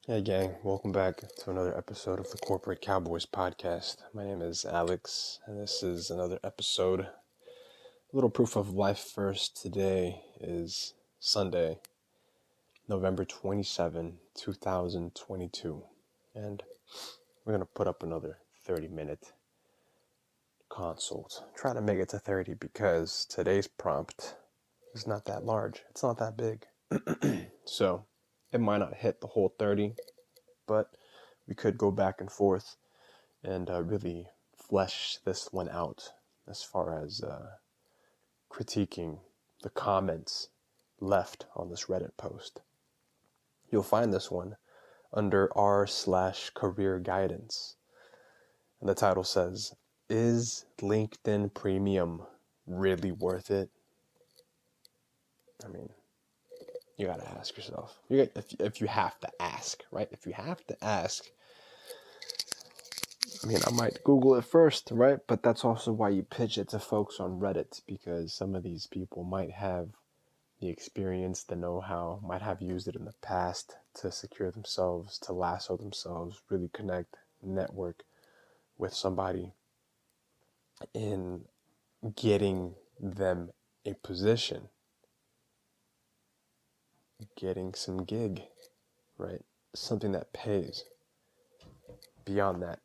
Hey gang, welcome back to another episode of the Corporate Cowboys podcast. My name is Alex, and this is another episode. A little proof of life first. Today is Sunday, November 27, 2022, and we're going to put up another 30-minute consult. Try to make it to 30 because today's prompt is not that large. It's not that big. So it might not hit the whole 30, but we could go back and forth and really flesh this one out as far as critiquing the comments left on this Reddit post. You'll find this one under r/CareerGuidance. And the title says, "Is LinkedIn Premium really worth it?" I mean, you got to ask yourself. If you have to ask, right? If you have to ask, I mean, I might Google it first, right? But that's also why you pitch it to folks on Reddit, because some of these people might have the experience, the know-how, might have used it in the past to secure themselves, to lasso themselves, really connect, network with somebody in getting them a position, getting some gig, right? Something that pays beyond that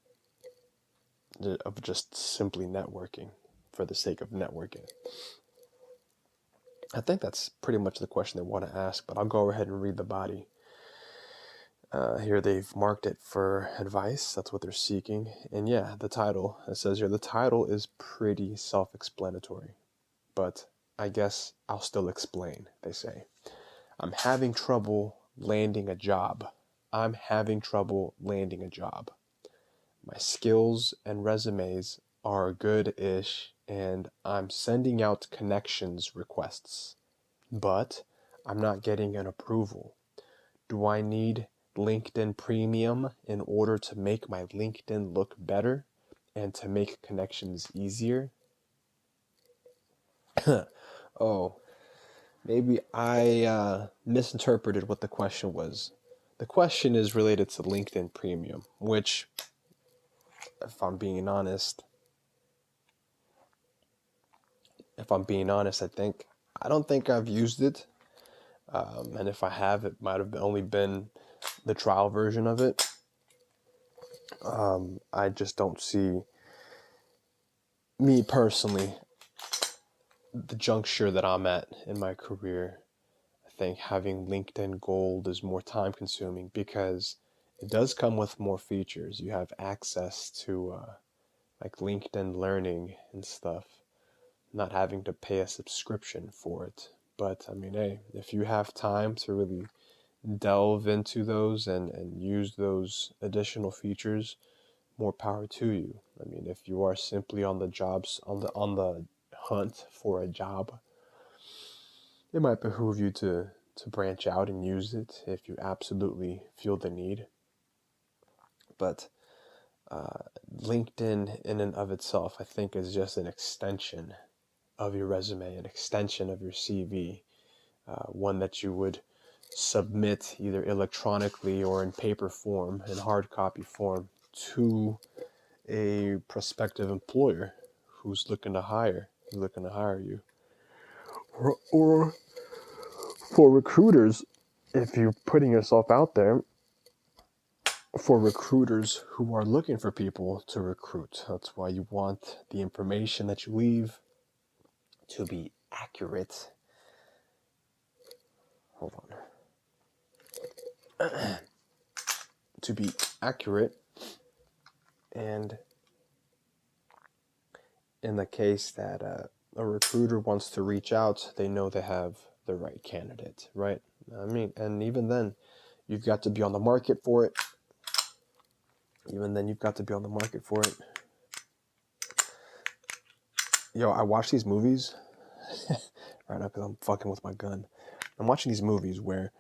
of just simply networking for the sake of networking. I think that's pretty much the question they want to ask, but I'll go ahead and read the body. Here they've marked it for advice. That's what they're seeking. And yeah, the title, it says here, the title is pretty self-explanatory, but I guess I'll still explain, they say. I'm having trouble landing a job. My skills and resumes are good-ish, and I'm sending out connections requests, but I'm not getting an approval. Do I need LinkedIn Premium in order to make my LinkedIn look better and to make connections easier? Oh, maybe I misinterpreted what the question was. The question is related to LinkedIn Premium, which, if I'm being honest, I don't think I've used it. And if I have, it might have only been the trial version of it. I just don't see, me personally, the juncture that I'm at in my career. I think having LinkedIn Gold is more time consuming because it does come with more features. You have access to like LinkedIn Learning and stuff, not having to pay a subscription for it. But I mean, hey, if you have time to really delve into those and use those additional features, more power to you. I mean, if you are simply on the hunt for a job, it might behoove you to branch out and use it if you absolutely feel the need. But LinkedIn in and of itself, I think, is just an extension of your resume, an extension of your CV, one that you would submit either electronically or in paper form, in hard copy form, to a prospective employer who's looking to hire you. Or for recruiters, if you're putting yourself out there, for recruiters who are looking for people to recruit. That's why you want the information that you leave to be accurate. Hold on. To be accurate, and in the case that a recruiter wants to reach out, they know they have the right candidate, right? I mean, and even then, you've got to be on the market for it. Yo, I watch these movies right now because I'm fucking with my gun. I'm watching these movies where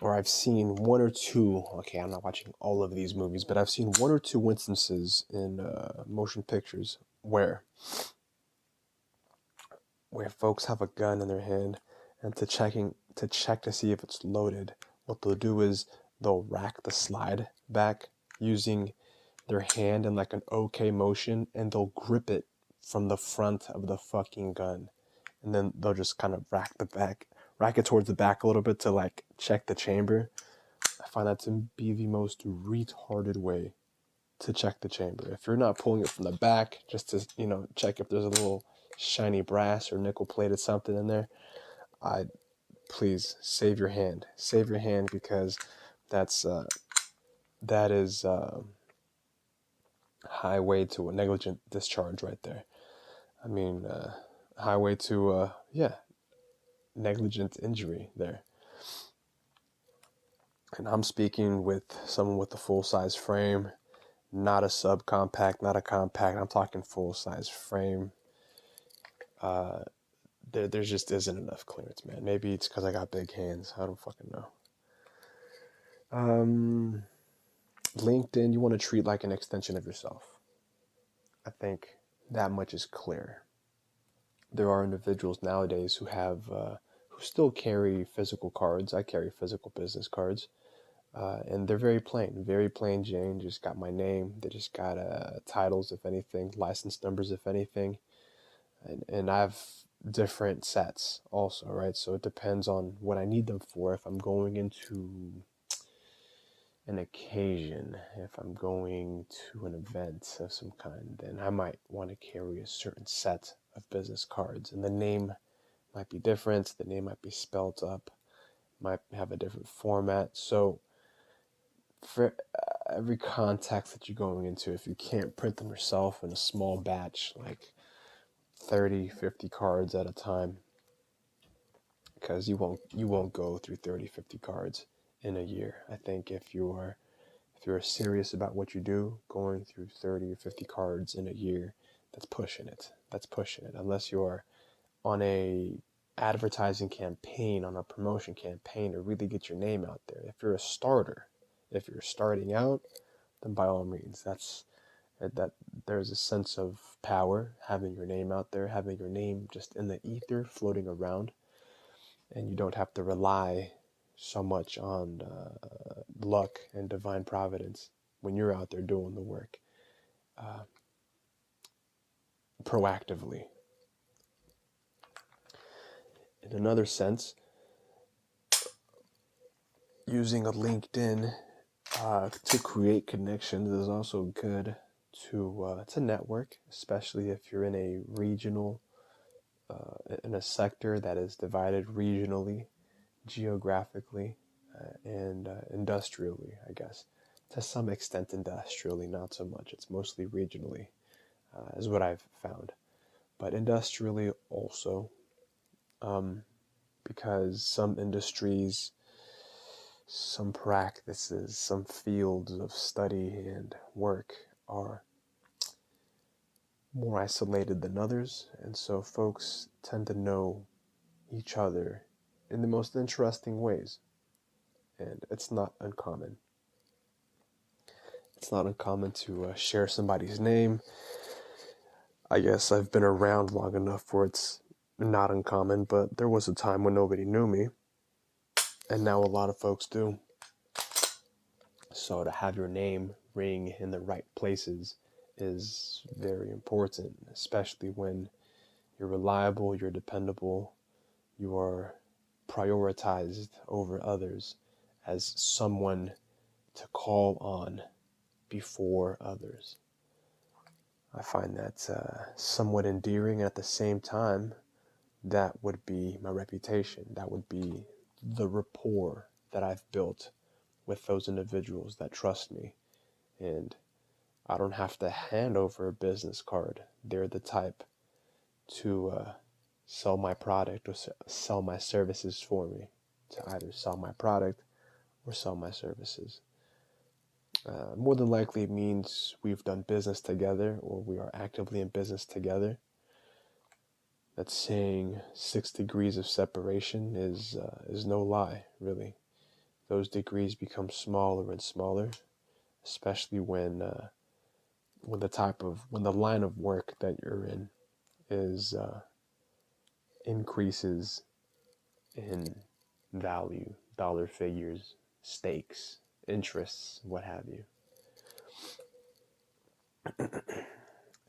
I've seen one or two, okay, I'm not watching all of these movies, but I've seen one or two instances in motion pictures where folks have a gun in their hand, and to check to see if it's loaded, what they'll do is they'll rack the slide back using their hand in like an OK motion, and they'll grip it from the front of the fucking gun. And then they'll just kind of rack it towards the back a little bit to like check the chamber. I find that to be the most retarded way to check the chamber. If you're not pulling it from the back just to, check if there's a little shiny brass or nickel plated something in there, please save your hand. Save your hand, because that is highway to a negligent discharge right there. I mean, highway to negligent injury there. And I'm speaking with someone with a full-size frame, not a subcompact, not a compact. I'm talking full-size frame. There just isn't enough clearance, man. Maybe it's because I got big hands. I don't fucking know. LinkedIn, you want to treat like an extension of yourself. I think that much is clear. There are individuals nowadays who still carry physical cards. I carry physical business cards. And they're very plain Jane. Just got my name. They just got titles, if anything, license numbers, if anything. And I have different sets also, right? So it depends on what I need them for. If I'm going into an occasion, if I'm going to an event of some kind, then I might want to carry a certain set of business cards. And the name might be different. The name might be spelled up, might have a different format. So for every context that you're going into, if you can't print them yourself in a small batch, like 30, 50 cards at a time, because you won't go through 30, 50 cards in a year. I think if you're serious about what you do, going through 30 or 50 cards in a year, that's pushing it. Unless you're on a advertising campaign, on a promotion campaign to really get your name out there. If you're a starter, if you're starting out, then by all means, that there's a sense of power having your name out there, having your name just in the ether floating around, and you don't have to rely so much on luck and divine providence when you're out there doing the work proactively. In another sense, using a LinkedIn to create connections is also good to network, especially if you're in a regional, in a sector that is divided regionally, geographically, and industrially, I guess. To some extent industrially, not so much. It's mostly regionally, is what I've found. But industrially also, because some industries, some practices, some fields of study and work are more isolated than others, and so folks tend to know each other in the most interesting ways, and it's not uncommon. It's not uncommon to share somebody's name. I guess I've been around long enough where it's not uncommon, but there was a time when nobody knew me, and now a lot of folks do. So to have your name ring in the right places is very important, especially when you're reliable, you're dependable, you are prioritized over others as someone to call on before others. I find that somewhat endearing. At the same time, that would be my reputation. That would be the rapport that I've built with those individuals that trust me. And I don't have to hand over a business card. They're the type to sell my product or sell my services for me, to either sell my product or sell my services. More than likely, it means we've done business together, or we are actively in business together. That's saying 6 degrees of separation is no lie, really. Those degrees become smaller and smaller, especially when the line of work that you're in is increases in value, dollar figures, stakes, interests, what have you.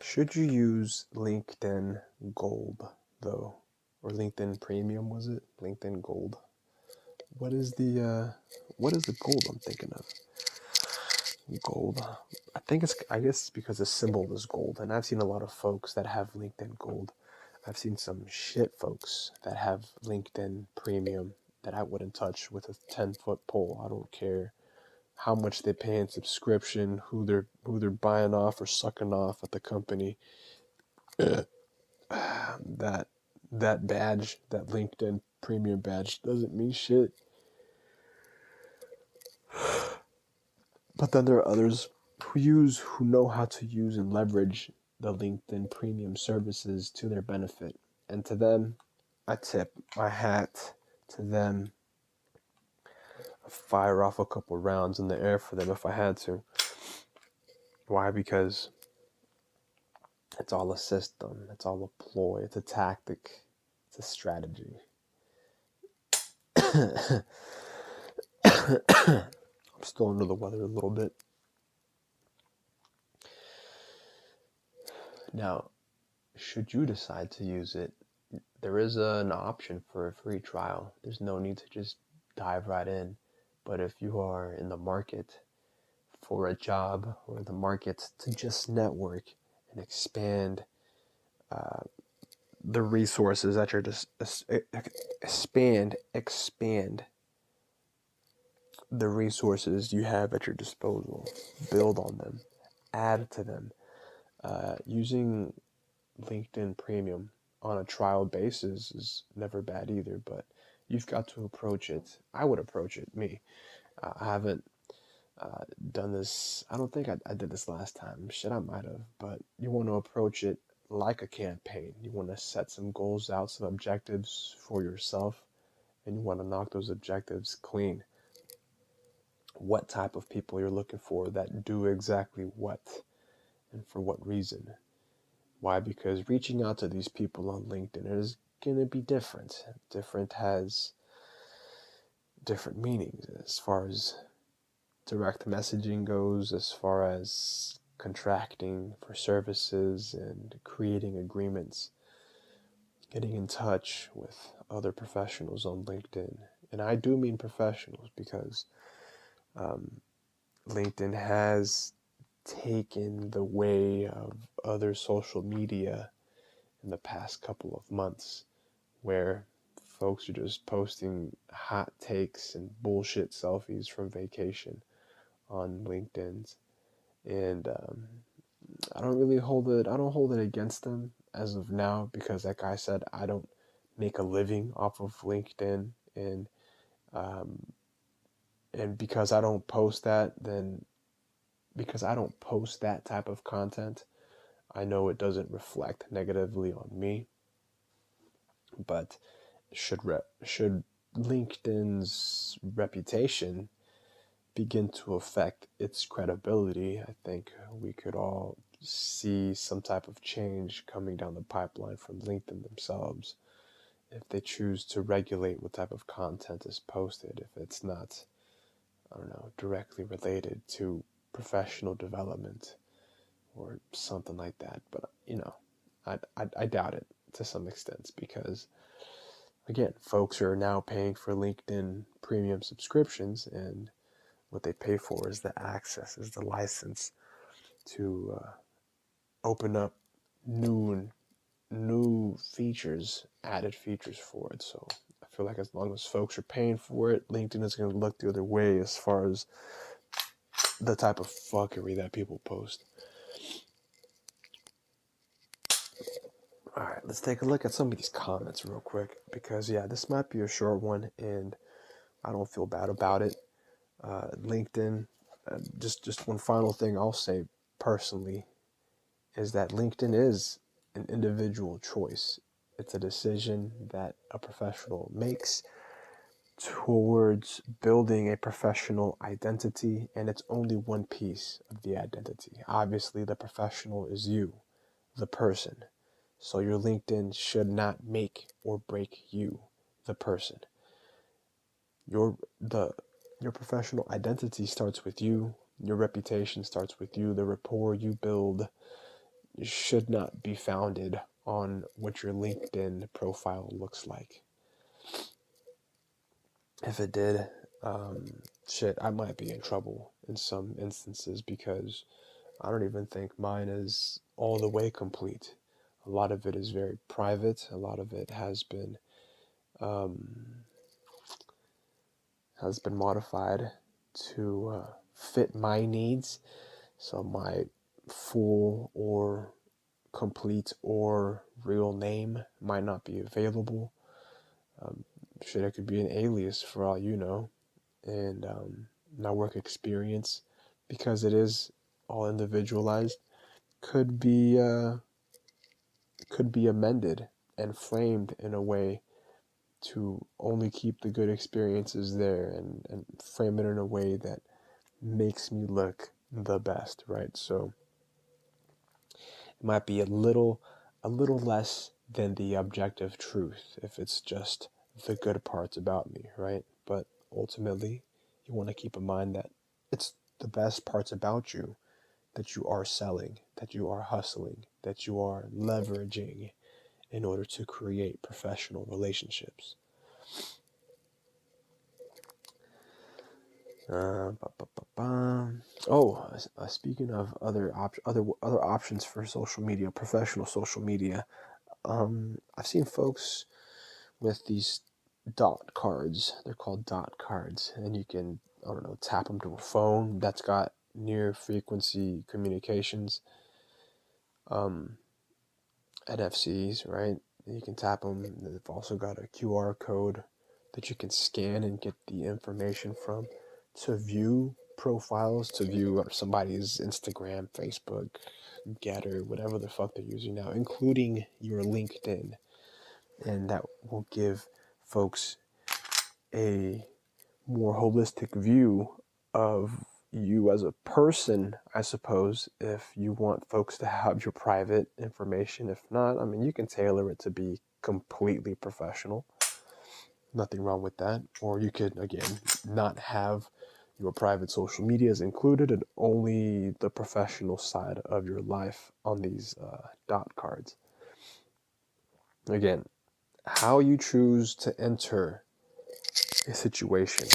Should you use LinkedIn Gold, though? Or LinkedIn Premium, was it? LinkedIn Gold. What is the gold I'm thinking of? Gold. I guess it's because the symbol is gold. And I've seen a lot of folks that have LinkedIn Gold. I've seen some shit folks that have LinkedIn Premium that I wouldn't touch with a 10-foot pole. I don't care how much they pay in subscription, who they're buying off or sucking off at the company. that badge, that LinkedIn Premium badge, doesn't mean shit. But then there are others who know how to use and leverage the LinkedIn Premium services to their benefit. And to them, I tip my hat to them. I fire off a couple rounds in the air for them if I had to. Why? Because it's all a system. It's all a ploy. It's a tactic. It's a strategy. I'm still under the weather a little bit. Now, should you decide to use it, there is an option for a free trial. There's no need to just dive right in. But if you are in the market for a job or the market to just network and expand the resources at your expand the resources you have at your disposal, build on them, add to them. Using LinkedIn Premium on a trial basis is never bad either, but you've got to approach it. I would approach it, me. I haven't done this. I don't think I did this last time. Shit, I might have, but you want to approach it like a campaign. You want to set some goals out, some objectives for yourself, and you want to knock those objectives clean. What type of people you're looking for that do exactly what and for what reason. Why? Because reaching out to these people on LinkedIn is going to be different. Different has different meanings as far as direct messaging goes, as far as contracting for services and creating agreements, getting in touch with other professionals on LinkedIn. And I do mean professionals because LinkedIn has taken the way of other social media in the past couple of months, where folks are just posting hot takes and bullshit selfies from vacation on LinkedIn. And I don't hold it against them as of now, because like I said, I don't make a living off of LinkedIn, and because I don't post that, because I don't post that type of content, I know it doesn't reflect negatively on me. But should LinkedIn's reputation begin to affect its credibility, I think we could all see some type of change coming down the pipeline from LinkedIn themselves if they choose to regulate what type of content is posted, if it's not, I don't know, directly related to professional development or something like that. But, I doubt it to some extent, because, again, folks are now paying for LinkedIn premium subscriptions, and what they pay for is the access, is the license to open up new features, added features for it. So I feel like as long as folks are paying for it, LinkedIn is going to look the other way as far as the type of fuckery that people post. All right, let's take a look at some of these comments real quick, because this might be a short one, and I don't feel bad about it. LinkedIn, just one final thing I'll say personally is that LinkedIn is an individual choice. It's a decision that a professional makes towards building a professional identity, and it's only one piece of the identity. Obviously, the professional is you, the person. So your LinkedIn should not make or break you, the person. Your Your professional identity starts with you. Your reputation starts with you. The rapport you build should not be founded on what your LinkedIn profile looks like. If it did, I might be in trouble in some instances, because I don't even think mine is all the way complete. A lot of it is very private. A lot of it um, has been modified to fit my needs. So my full or complete or real name might not be available. It could be an alias for all you know. And my work experience, because it is all individualized, could be amended and framed in a way to only keep the good experiences there, and frame it in a way that makes me look the best, right? So it might be a little less than the objective truth if it's just the good parts about me, right? But ultimately, you want to keep in mind that it's the best parts about you that you are selling, that you are hustling, that you are leveraging in order to create professional relationships. Speaking of other options for social media, professional social media, I've seen folks with these dot cards. They're called dot cards, and you can, I don't know, tap them to a phone that's got near frequency communications, NFCs, right? You can tap them. They've also got a QR code that you can scan and get the information from to view profiles, to view somebody's Instagram, Facebook, Getter, whatever the fuck they're using now, including your LinkedIn. And that will give folks a more holistic view of you as a person, I suppose, if you want folks to have your private information. If not, I mean, you can tailor it to be completely professional. Nothing wrong with that. Or you could, again, not have your private social medias included and only the professional side of your life on these dot cards. Again, how you choose to enter a situation,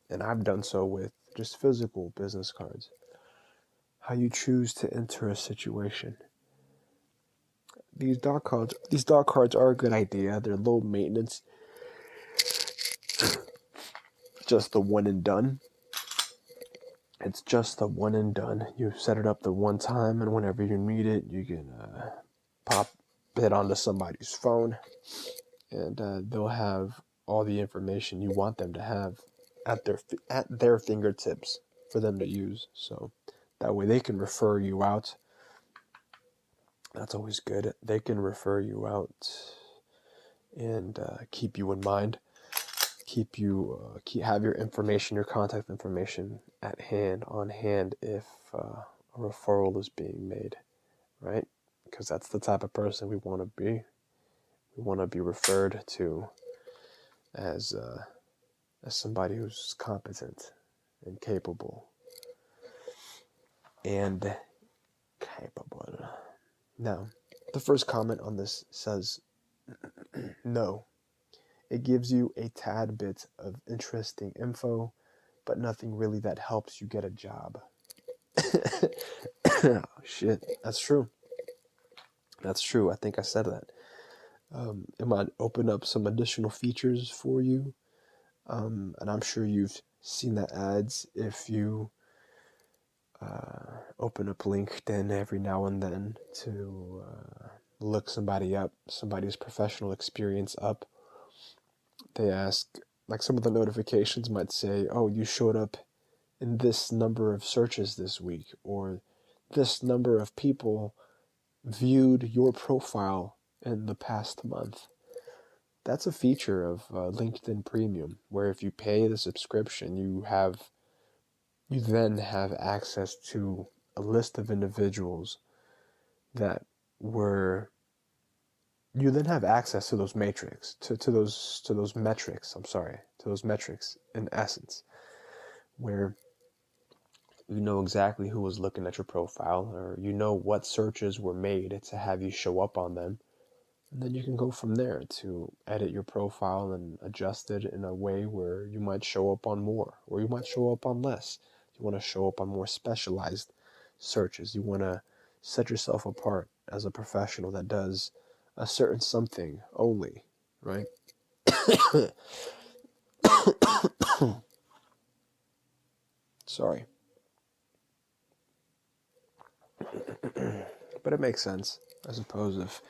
and I've done so with just physical business cards. How you choose to enter a situation. These dot cards are a good idea. They're low maintenance. Just the one and done. It's just the one and done. You set it up the one time, and whenever you need it, you can pop it onto somebody's phone, and they'll have all the information you want them to have at their fingertips for them to use. So that way they can refer you out. That's always good. They can refer you out and keep you in mind. Have your information, your contact information on hand if a referral is being made, right? Because that's the type of person we want to be. We want to be referred to as somebody who's competent and capable. Now, the first comment on this says, no. It gives you a tad bit of interesting info, but nothing really that helps you get a job. Oh, shit, that's true. That's true. I think I said that. It might open up some additional features for you. And I'm sure you've seen the ads if you open up LinkedIn every now and then to look somebody's professional experience up. They ask, like, some of the notifications might say, oh, you showed up in this number of searches this week, or this number of people viewed your profile in the past month. That's a feature of LinkedIn Premium, where if you pay the subscription, you then have access to a list of individuals that were you then have access to those metrics, to those metrics in essence. where you know exactly who was looking at your profile, or you know what searches were made to have you show up on them. And then you can go from there to edit your profile and adjust it in a way where you might show up on more, or you might show up on less. You want to show up on more specialized searches. You want to set yourself apart as a professional that does a certain something only, right? Sorry. But it makes sense, I suppose,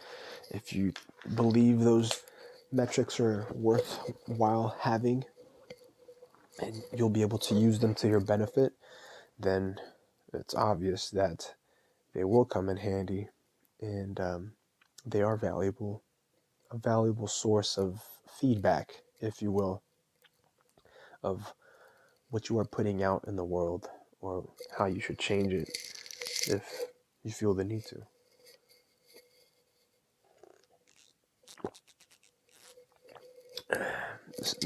if you believe those metrics are worthwhile having and you'll be able to use them to your benefit, then it's obvious that they will come in handy, and they are valuable, a valuable source of feedback, if you will, of what you are putting out in the world or how you should change it if you feel the need to.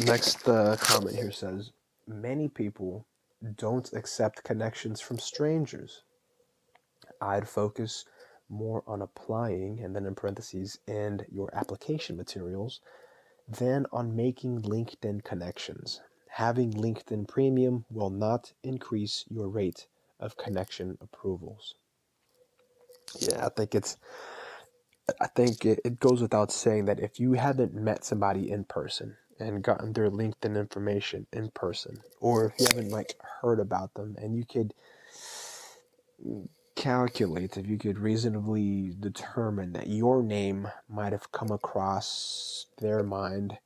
Next comment here says, many people don't accept connections from strangers. I'd focus more on applying, and then in parentheses, and your application materials, than on making LinkedIn connections. Having LinkedIn Premium will not increase your rate of connection approvals. Yeah, I think it goes without saying that if you haven't met somebody in person and gotten their LinkedIn information in person, or if you haven't like heard about them and you could calculate, if you could reasonably determine that your name might have come across their mind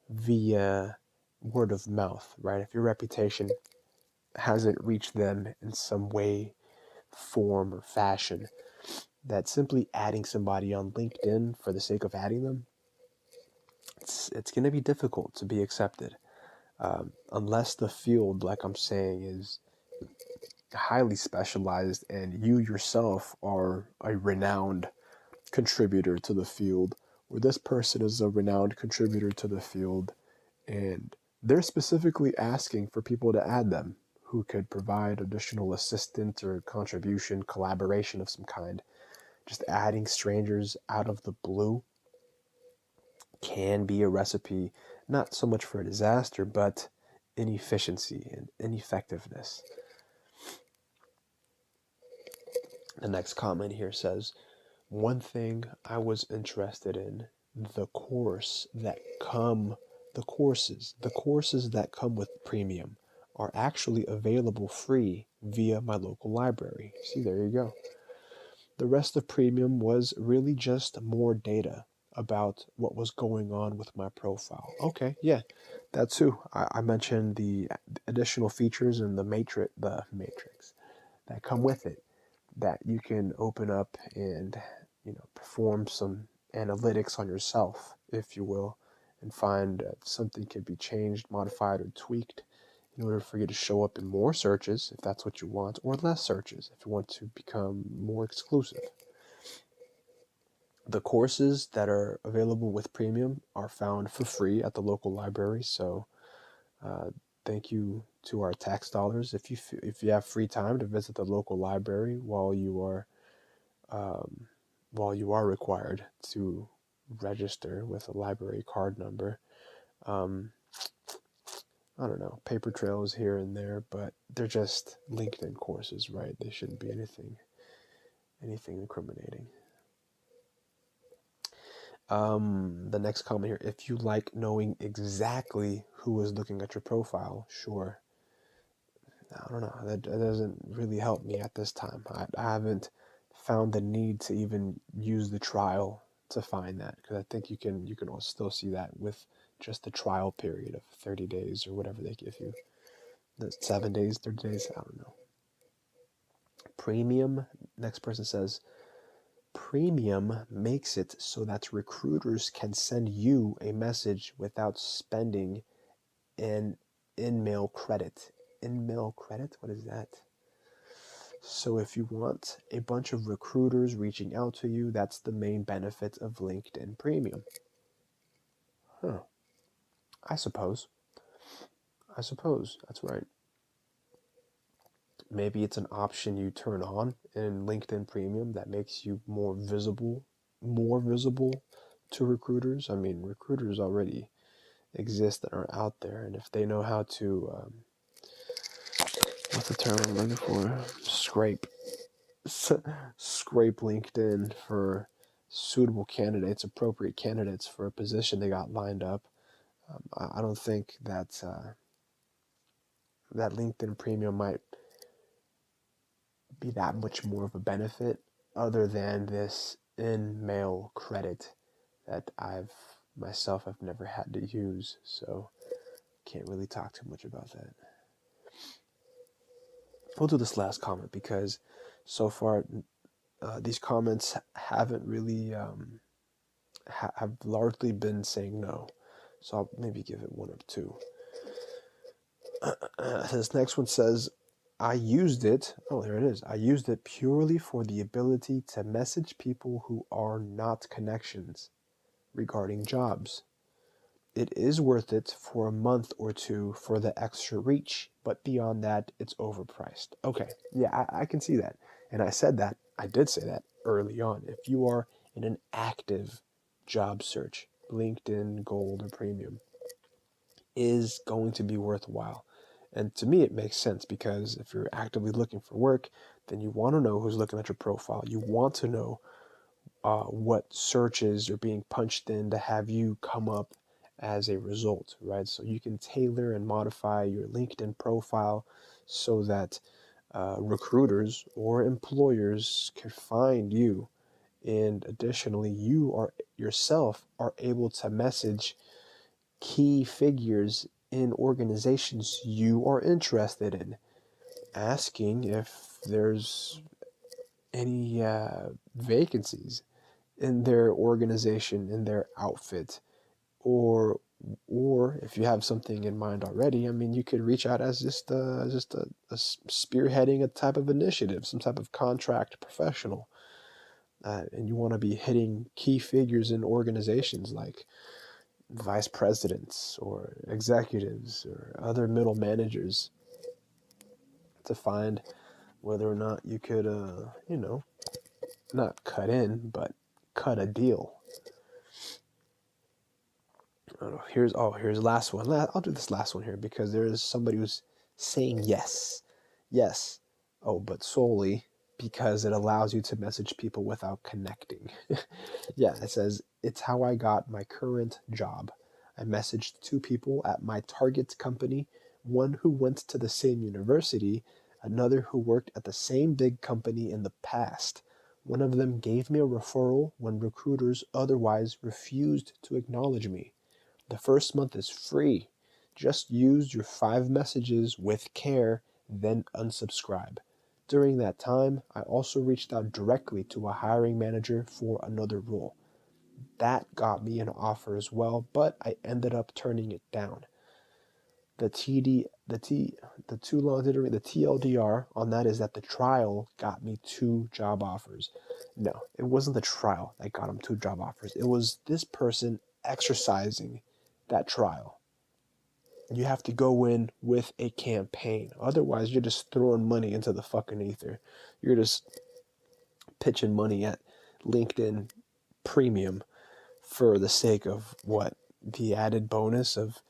via word of mouth, right? If your reputation hasn't reached them in some way, form, or fashion, that simply adding somebody on LinkedIn for the sake of adding them, it's going to be difficult to be accepted. Unless the field, like I'm saying, is highly specialized and you yourself are a renowned contributor to the field, or this person is a renowned contributor to the field, and they're specifically asking for people to add them who could provide additional assistance or contribution, collaboration of some kind. Just adding strangers out of the blue can be a recipe, not so much for a disaster, but inefficiency and ineffectiveness. The next comment here says, one thing I was interested in, the courses that come with premium are actually available free via my local library. See, there you go. The rest of premium was really just more data about what was going on with my profile. Okay, yeah, that too. I mentioned the additional features and the matrix that come with it, that you can open up and perform some analytics on yourself, if you will, and find if something can be changed, modified, or tweaked in order for you to show up in more searches, if that's what you want, or less searches, if you want to become more exclusive. The courses that are available with premium are found for free at the local library, so thank you to our tax dollars. If you have free time to visit the local library um, while you are required to register with a library card number. I don't know, paper trails here and there, but they're just LinkedIn courses, right? They shouldn't be anything incriminating. The next comment here, if you like knowing exactly who is looking at your profile, sure. I don't know, that doesn't really help me at this time. I haven't found the need to even use the trial to find that, because I think you can still see that with just the trial period of 30 days or whatever they give you. The 7 days, 30 days, I don't know. Premium, next person says, premium makes it so that recruiters can send you a message without spending an in-mail credit. In-mail credit? What is that? So if you want a bunch of recruiters reaching out to you, that's the main benefit of LinkedIn Premium. Huh. I suppose. That's right. Maybe it's an option you turn on in LinkedIn Premium that makes you more visible to recruiters. I mean, recruiters already exist that are out there, and if they know how to, what's the term I'm looking for? Scrape LinkedIn for suitable candidates, appropriate candidates for a position they got lined up. I don't think that that LinkedIn Premium might be that much more of a benefit other than this in-mail credit that I've never had to use, so can't really talk too much about that. We'll do this last comment because so far these comments haven't really have largely been saying no, so I'll maybe give it one or two. This next one says, I used it. Oh, there it is. I used it purely for the ability to message people who are not connections regarding jobs. It is worth it for a month or two for the extra reach, but beyond that, it's overpriced. Okay, yeah, I can see that. And I did say that early on. If you are in an active job search, LinkedIn Gold or Premium is going to be worthwhile. And to me, it makes sense because if you're actively looking for work, then you want to know who's looking at your profile. You want to know what searches are being punched in to have you come up as a result, right? So you can tailor and modify your LinkedIn profile so that recruiters or employers can find you. And additionally, you are yourself are able to message key figures in organizations you are interested in, asking if there's any vacancies in their organization, in their outfit, or if you have something in mind already, I mean, you could reach out as just a spearheading a type of initiative, some type of contract professional, and you want to be hitting key figures in organizations like vice presidents or executives or other middle managers to find whether or not you could, not cut in, but cut a deal. Here's the last one. I'll do this last one here because there is somebody who's saying yes. Oh, but solely because it allows you to message people without connecting. Yeah, it says, it's how I got my current job. I messaged two people at my target company, one who went to the same university, another who worked at the same big company in the past. One of them gave me a referral when recruiters otherwise refused to acknowledge me. The first month is free. Just use your 5 messages with care, then unsubscribe. During that time, I also reached out directly to a hiring manager for another role. That got me an offer as well, but I ended up turning it down. The TLDR on that is that the trial got me 2 job offers. No, it wasn't the trial that got him 2 job offers. It was this person exercising that trial. You have to go in with a campaign. Otherwise, you're just throwing money into the fucking ether. You're just pitching money at LinkedIn Premium for the sake of what? The added bonus of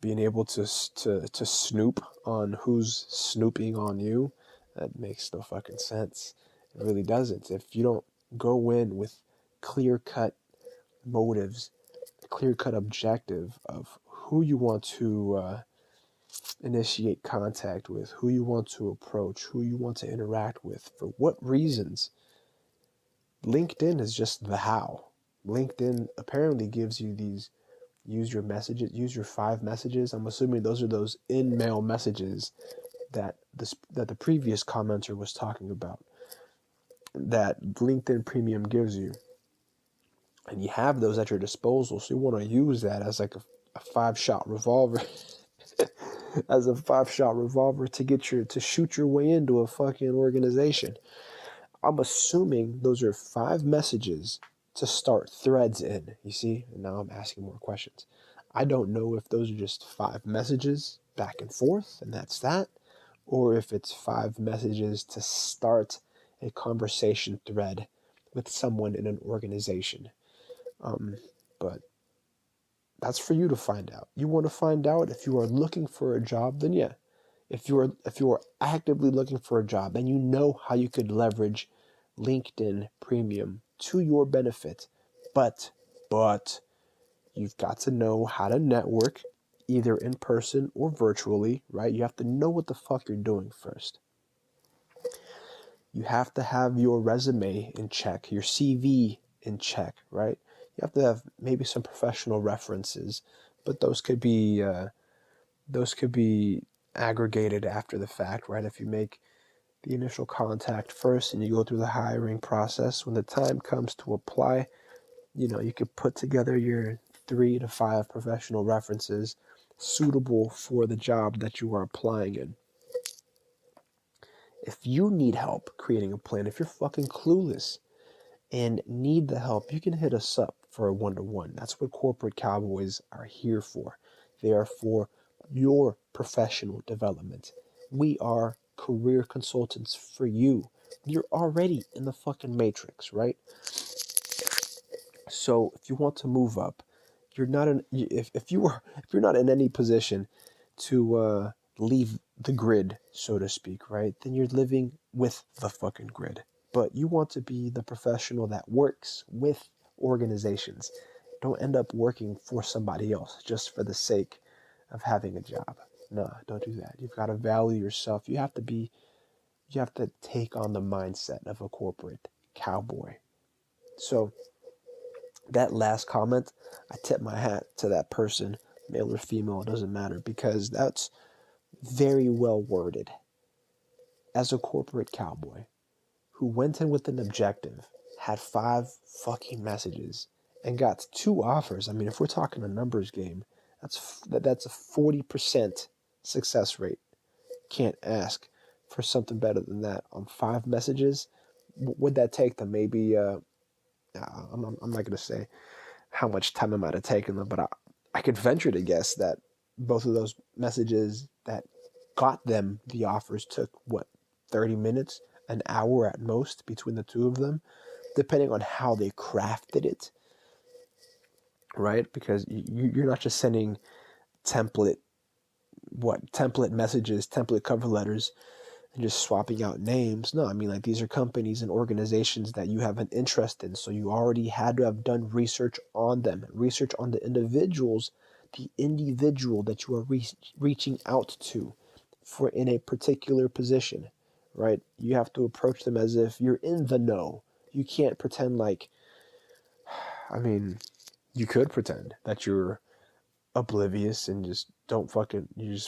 being able to snoop on who's snooping on you. That makes no fucking sense. It really doesn't. If you don't go in with clear-cut motives, clear-cut objective of who you want to initiate contact with, who you want to approach, who you want to interact with, for what reasons. LinkedIn is just the how. LinkedIn apparently gives you these use your messages, use your 5 messages. I'm assuming those are those in-mail messages that the previous commenter was talking about, that LinkedIn Premium gives you. And you have those at your disposal, so you want to use that as like a 5-shot revolver. As a 5-shot revolver to shoot your way into a fucking organization. I'm assuming those are 5 messages to start threads in, you see? And now I'm asking more questions. I don't know if those are just 5 messages back and forth, and that's that, or if it's 5 messages to start a conversation thread with someone in an organization. But that's for you to find out. You want to find out if you are looking for a job, then yeah. If you are actively looking for a job and you know how you could leverage LinkedIn Premium to your benefit, but you've got to know how to network either in person or virtually, right? You have to know what the fuck you're doing first. You have to have your resume in check, your CV in check, right? You have to have maybe some professional references, but those could be aggregated after the fact, right? If you make the initial contact first and you go through the hiring process, when the time comes to apply, you could put together your 3 to 5 professional references suitable for the job that you are applying in. If you need help creating a plan, if you're fucking clueless and need the help, you can hit us up for a one-to-one. That's what corporate cowboys are here for. They are for your professional development. We are career consultants for you. You're already in the fucking matrix, right? So if you want to move up, you're not in. If you're not in any position to leave the grid, so to speak, right? Then you're living with the fucking grid. But you want to be the professional that works with organizations. Don't end up working for somebody else just for the sake of having a job. No, don't do that. You've got to value yourself. You have to take on the mindset of a corporate cowboy. So that last comment, I tip my hat to that person, male or female, it doesn't matter, because that's very well worded. As a corporate cowboy who went in with an objective, had 5 fucking messages, and got 2 offers. I mean, if we're talking a numbers game, that's a 40% success rate. Can't ask for something better than that. On 5 messages, would that take them maybe, I'm not going to say how much time it might have taken them, but I could venture to guess that both of those messages that got them the offers took, 30 minutes, an hour at most between the 2 of them, depending on how they crafted it, right? Because you're not just sending template messages, template cover letters, and just swapping out names. No, I mean, like, these are companies and organizations that you have an interest in, so you already had to have done research on them, research on the individual that you are reaching out to for in a particular position, right? You have to approach them as if you're in the know. You can't pretend like, I mean, you could pretend that you're oblivious and you're just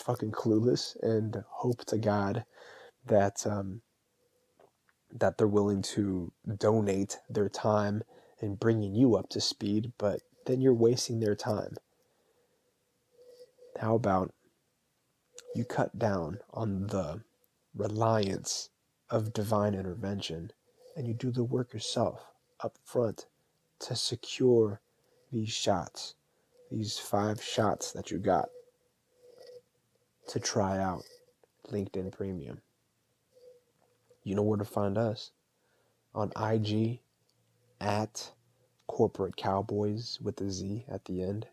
fucking clueless and hope to God that that they're willing to donate their time in bringing you up to speed, but then you're wasting their time. How about you cut down on the reliance of divine intervention and you do the work yourself up front to secure these shots, these 5 shots that you got to try out LinkedIn Premium. You know where to find us. On IG at Corporate Cowboys with a Z at the end.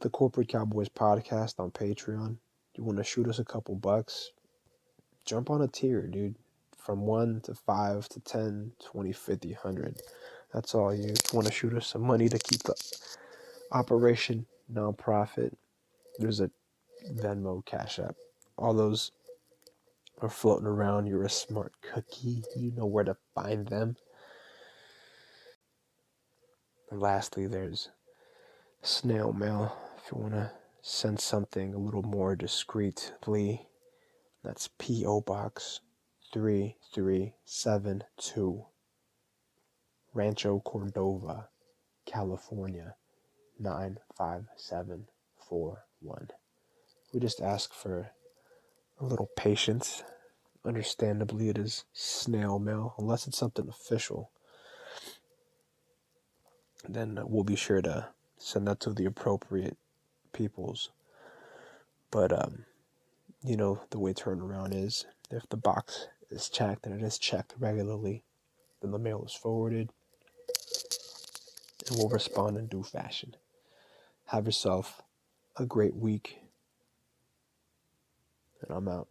The Corporate Cowboys podcast on Patreon. You want to shoot us a couple bucks? Jump on a tier, dude. From 1 to 5 to 10, 20, 50, 100. That's all you want to shoot us some money to keep the operation nonprofit. There's a Venmo, Cash App. All those are floating around. You're a smart cookie. You know where to find them. And lastly, there's snail mail. If you want to send something a little more discreetly, that's P.O. Box 3372, Rancho Cordova, California, 95741. We just ask for a little patience. Understandably, it is snail mail, unless it's something official. Then we'll be sure to send that to the appropriate peoples. But you know, the way turnaround is. If the box is checked and it is checked regularly, then the mail is forwarded and will respond in due fashion. Have yourself a great week, and I'm out.